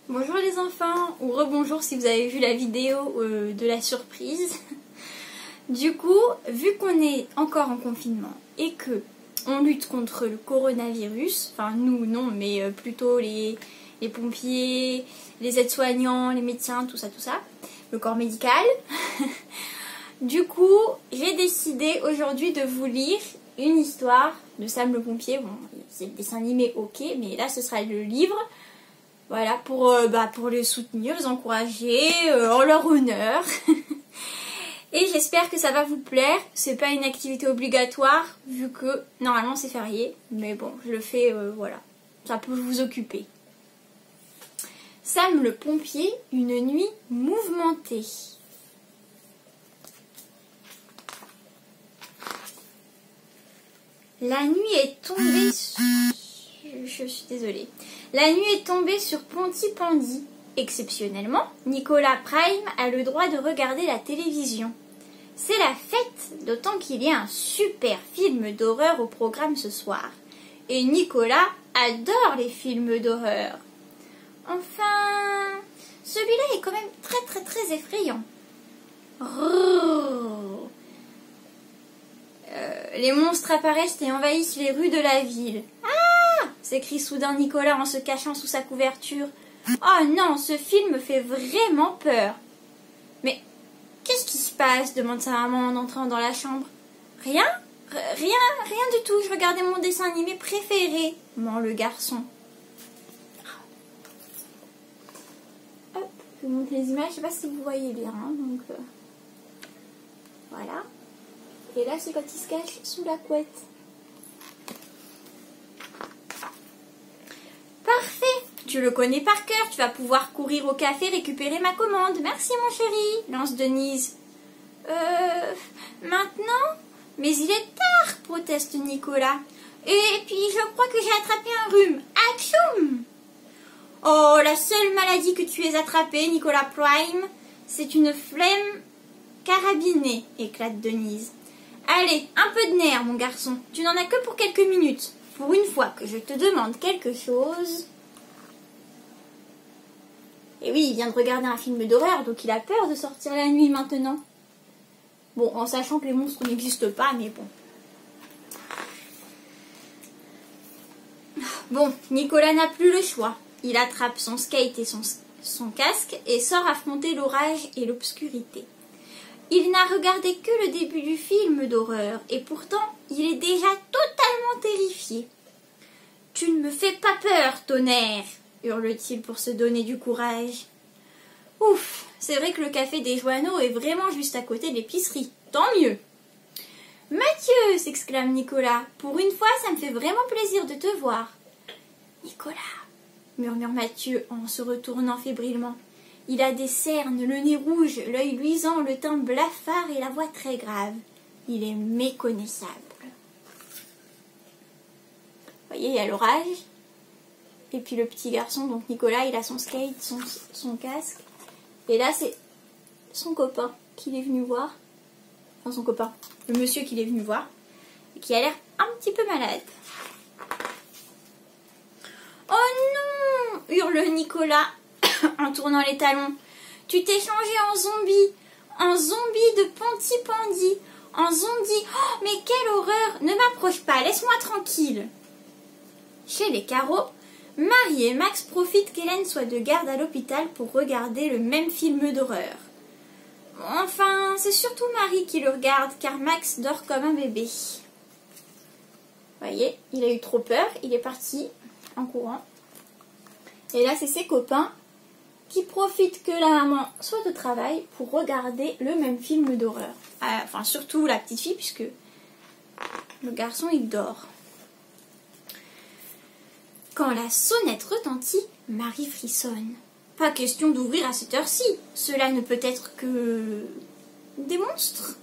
Bonjour les enfants, ou rebonjour si vous avez vu la vidéo de la surprise. Du coup, vu qu'on est encore en confinement et que on lutte contre le coronavirus, enfin nous non, mais plutôt les pompiers, les aides-soignants, les médecins, tout ça, le corps médical. Du coup, j'ai décidé aujourd'hui de vous lire une histoire de Sam le pompier. Bon, c'est le dessin animé, ok, mais là ce sera le livre. Voilà, pour les soutenir, les encourager, en leur honneur. Et j'espère que ça va vous plaire. C'est pas une activité obligatoire, vu que normalement c'est férié. Mais bon, je le fais, voilà. Ça peut vous occuper. Sam le pompier, une nuit mouvementée. La nuit est tombée sur... Je suis désolée. La nuit est tombée sur Pontypandy. Exceptionnellement, Nicolas Prime a le droit de regarder la télévision. C'est la fête, d'autant qu'il y a un super film d'horreur au programme ce soir. Et Nicolas adore les films d'horreur. Enfin, celui-là est quand même très effrayant. Les monstres apparaissent et envahissent les rues de la ville. Ah! S'écrie soudain Nicolas en se cachant sous sa couverture. Oh non, ce film me fait vraiment peur. Mais qu'est-ce qui se passe? Demande sa maman en entrant dans la chambre. Rien du tout. Je regardais mon dessin animé préféré, ment le garçon. Hop, je vous montre les images. Je sais pas si vous voyez bien. Donc voilà. Et là, c'est quand il se cache sous la couette. Parfait. Tu le connais par cœur, tu vas pouvoir courir au café récupérer ma commande. Merci mon chéri, lance Denise. Maintenant? Mais il est tard, proteste Nicolas. Et puis je crois que j'ai attrapé un rhume. Atchoum! Oh, la seule maladie que tu aies attrapée, Nicolas Prime, c'est une flemme carabinée, éclate Denise. Allez, un peu de nerf, mon garçon. Tu n'en as que pour quelques minutes. Pour une fois que je te demande quelque chose... Et oui, il vient de regarder un film d'horreur, donc il a peur de sortir la nuit maintenant. Bon, en sachant que les monstres n'existent pas, mais bon. Bon, Nicolas n'a plus le choix. Il attrape son skate et son casque et sort affronter l'orage et l'obscurité. Il n'a regardé que le début du film d'horreur, et pourtant, il est déjà totalement terrifié. « Tu ne me fais pas peur, tonnerre !» hurle-t-il pour se donner du courage. Ouf, c'est vrai que le café des Joanneaux est vraiment juste à côté de l'épicerie. Tant mieux. Mathieu, s'exclame Nicolas, pour une fois, ça me fait vraiment plaisir de te voir. Nicolas, murmure Mathieu en se retournant fébrilement. Il a des cernes, le nez rouge, l'œil luisant, le teint blafard et la voix très grave. Il est méconnaissable. Vous voyez, il y a l'orage. Et puis le petit garçon, donc Nicolas, il a son skate, son casque. Et là, c'est son copain qui est venu voir. Enfin, son copain, le monsieur qui est venu voir. Et qui a l'air un petit peu malade. Oh non! Hurle Nicolas en tournant les talons. Tu t'es changé en zombie. En zombie de Pontypandy. En zombie. Oh, mais quelle horreur! Ne m'approche pas, laisse-moi tranquille. Chez les Carreaux, Marie et Max profitent qu'Hélène soit de garde à l'hôpital pour regarder le même film d'horreur. Enfin, c'est surtout Marie qui le regarde, car Max dort comme un bébé. Vous voyez, il a eu trop peur, il est parti en courant. Et là, c'est ses copains qui profitent que la maman soit au travail pour regarder le même film d'horreur. Enfin, surtout la petite fille, puisque le garçon, il dort. Quand la sonnette retentit, Marie frissonne. Pas question d'ouvrir à cette heure-ci. Cela ne peut être que des monstres.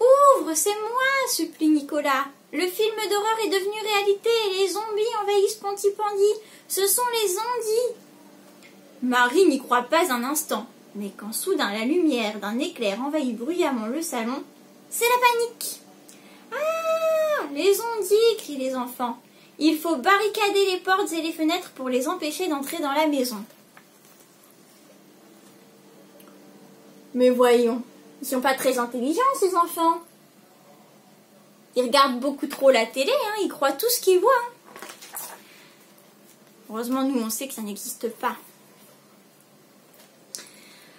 Ouvre, c'est moi, supplie Nicolas. Le film d'horreur est devenu réalité et les zombies envahissent Pontypandy. Ce sont les zombies. Marie n'y croit pas un instant. Mais quand soudain la lumière d'un éclair envahit bruyamment le salon, c'est la panique. Ah, les zombies, crient les enfants. Il faut barricader les portes et les fenêtres pour les empêcher d'entrer dans la maison. Mais voyons, ils sont pas très intelligents ces enfants. Ils regardent beaucoup trop la télé, hein, ils croient tout ce qu'ils voient. Heureusement, nous, on sait que ça n'existe pas.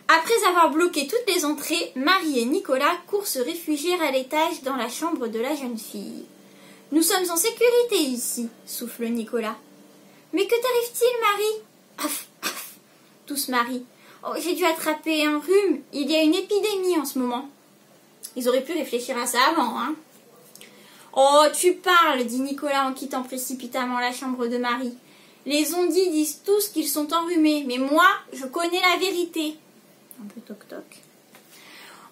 Après avoir bloqué toutes les entrées, Marie et Nicolas courent se réfugier à l'étage dans la chambre de la jeune fille. « Nous sommes en sécurité ici, » souffle Nicolas. « Mais que t'arrive-t-il, Marie ?»« Af, af » tousse Marie. « Oh, j'ai dû attraper un rhume. Il y a une épidémie en ce moment. » Ils auraient pu réfléchir à ça avant, hein. « Oh, tu parles, » dit Nicolas en quittant précipitamment la chambre de Marie. « Les zombies disent tous qu'ils sont enrhumés, mais moi, je connais la vérité. » Un peu toc-toc.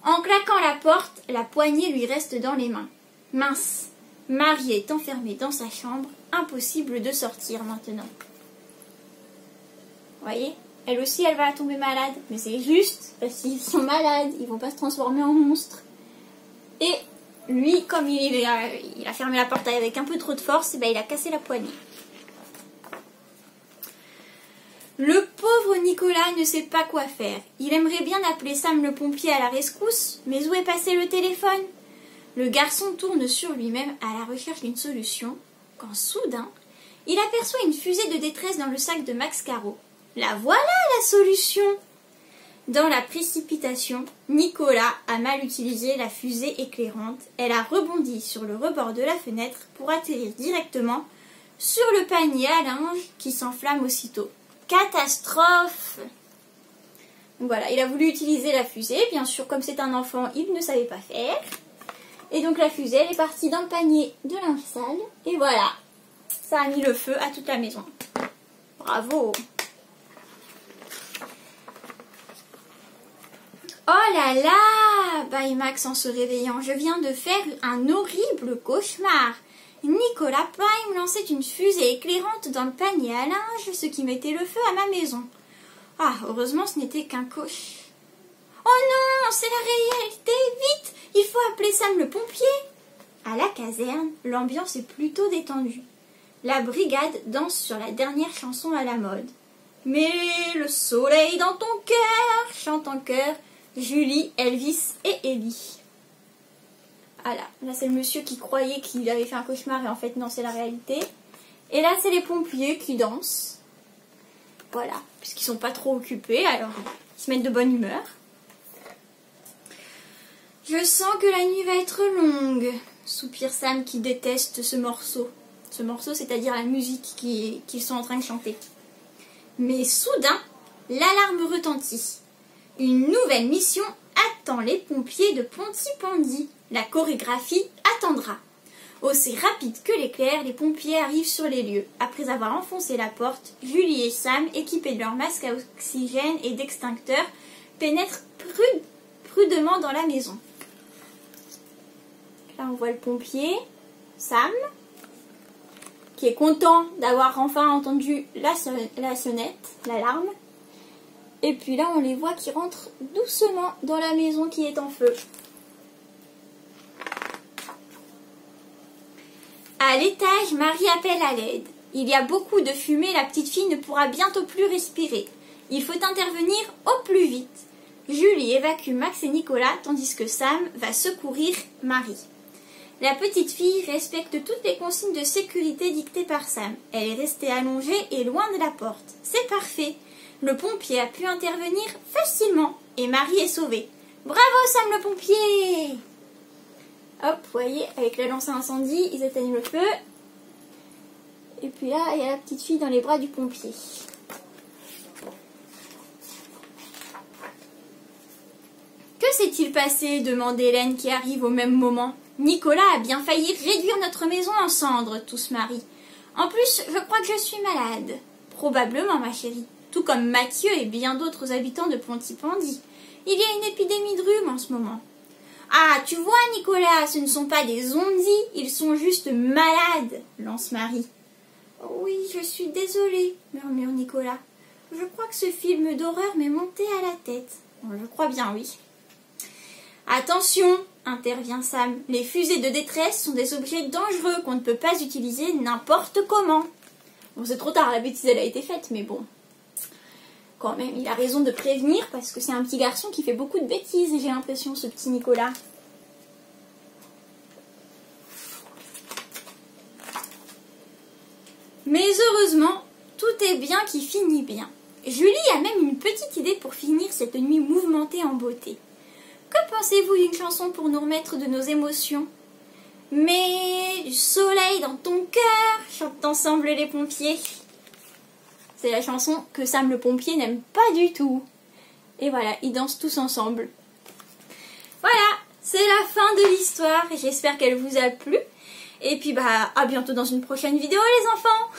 En claquant la porte, la poignée lui reste dans les mains. Mince, Marie est enfermée dans sa chambre, impossible de sortir maintenant. Voyez, elle aussi, elle va tomber malade. Mais c'est juste parce qu'ils sont malades, ils vont pas se transformer en monstres. Et lui, comme il a fermé la porte avec un peu trop de force, ben, il a cassé la poignée. Le pauvre Nicolas ne sait pas quoi faire. Il aimerait bien appeler Sam le pompier à la rescousse, mais où est passé le téléphone? Le garçon tourne sur lui-même à la recherche d'une solution, quand soudain, il aperçoit une fusée de détresse dans le sac de Max Caro. La voilà la solution! Dans la précipitation, Nicolas a mal utilisé la fusée éclairante. Elle a rebondi sur le rebord de la fenêtre pour atterrir directement sur le panier à linge qui s'enflamme aussitôt. Catastrophe! Voilà, il a voulu utiliser la fusée. Bien sûr, comme c'est un enfant, il ne savait pas faire. Et donc la fusée, elle est partie dans le panier de linge sale. Et voilà, ça a mis le feu à toute la maison. Bravo! Oh là là! Bâille Max en se réveillant. Je viens de faire un horrible cauchemar. Nicolas Prime lançait une fusée éclairante dans le panier à linge, ce qui mettait le feu à ma maison. Ah, heureusement ce n'était qu'un coche. Oh non, c'est la réalité, vite, il faut appeler Sam le pompier. À la caserne, l'ambiance est plutôt détendue. La brigade danse sur la dernière chanson à la mode. Mais le soleil dans ton cœur, chante en chœur Julie, Elvis et Ellie. Voilà, là c'est le monsieur qui croyait qu'il avait fait un cauchemar et en fait non, c'est la réalité. Et là c'est les pompiers qui dansent. Voilà, puisqu'ils sont pas trop occupés, alors ils se mettent de bonne humeur. Je sens que la nuit va être longue, soupire Sam qui déteste ce morceau. Ce morceau, c'est-à-dire la musique qu'ils sont en train de chanter. Mais soudain, l'alarme retentit. Une nouvelle mission attend les pompiers de Pontypandy. La chorégraphie attendra. Aussi rapide que l'éclair, les pompiers arrivent sur les lieux. Après avoir enfoncé la porte, Julie et Sam, équipés de leurs masques à oxygène et d'extincteurs, pénètrent prudemment dans la maison. Là, on voit le pompier, Sam, qui est content d'avoir enfin entendu la sonnette, l'alarme. Et puis là, on les voit qui rentrent doucement dans la maison qui est en feu. À l'étage, Marie appelle à l'aide. Il y a beaucoup de fumée, la petite fille ne pourra bientôt plus respirer. Il faut intervenir au plus vite. Julie évacue Max et Nicolas, tandis que Sam va secourir Marie. La petite fille respecte toutes les consignes de sécurité dictées par Sam. Elle est restée allongée et loin de la porte. C'est parfait. Le pompier a pu intervenir facilement et Marie est sauvée. Bravo Sam le pompier! Hop, vous voyez, avec la lance à incendie, ils éteignent le feu. Et puis là, il y a la petite fille dans les bras du pompier. Que s'est-il passé? Demande Hélène qui arrive au même moment. Nicolas a bien failli réduire notre maison en cendres, tousse Marie. En plus, je crois que je suis malade. Probablement, ma chérie. Tout comme Mathieu et bien d'autres habitants de Pontypandy. Il y a une épidémie de rhume en ce moment. Ah, tu vois, Nicolas, ce ne sont pas des zombies, ils sont juste malades, lance Marie. Oh oui, je suis désolée, murmure Nicolas. Je crois que ce film d'horreur m'est monté à la tête. Je crois bien, oui. Attention, intervient Sam. Les fusées de détresse sont des objets dangereux qu'on ne peut pas utiliser n'importe comment. Bon, c'est trop tard, la bêtise elle a été faite, mais bon. Quand même, il a raison de prévenir parce que c'est un petit garçon qui fait beaucoup de bêtises, j'ai l'impression, ce petit Nicolas. Mais heureusement, tout est bien qui finit bien. Julie a même une petite idée pour finir cette nuit mouvementée en beauté. Que pensez-vous d'une chanson pour nous remettre de nos émotions? Mets du soleil dans ton cœur, chantent ensemble les pompiers. C'est la chanson que Sam le pompier n'aime pas du tout. Et voilà, ils dansent tous ensemble. Voilà, c'est la fin de l'histoire. J'espère qu'elle vous a plu. Et puis à bientôt dans une prochaine vidéo les enfants.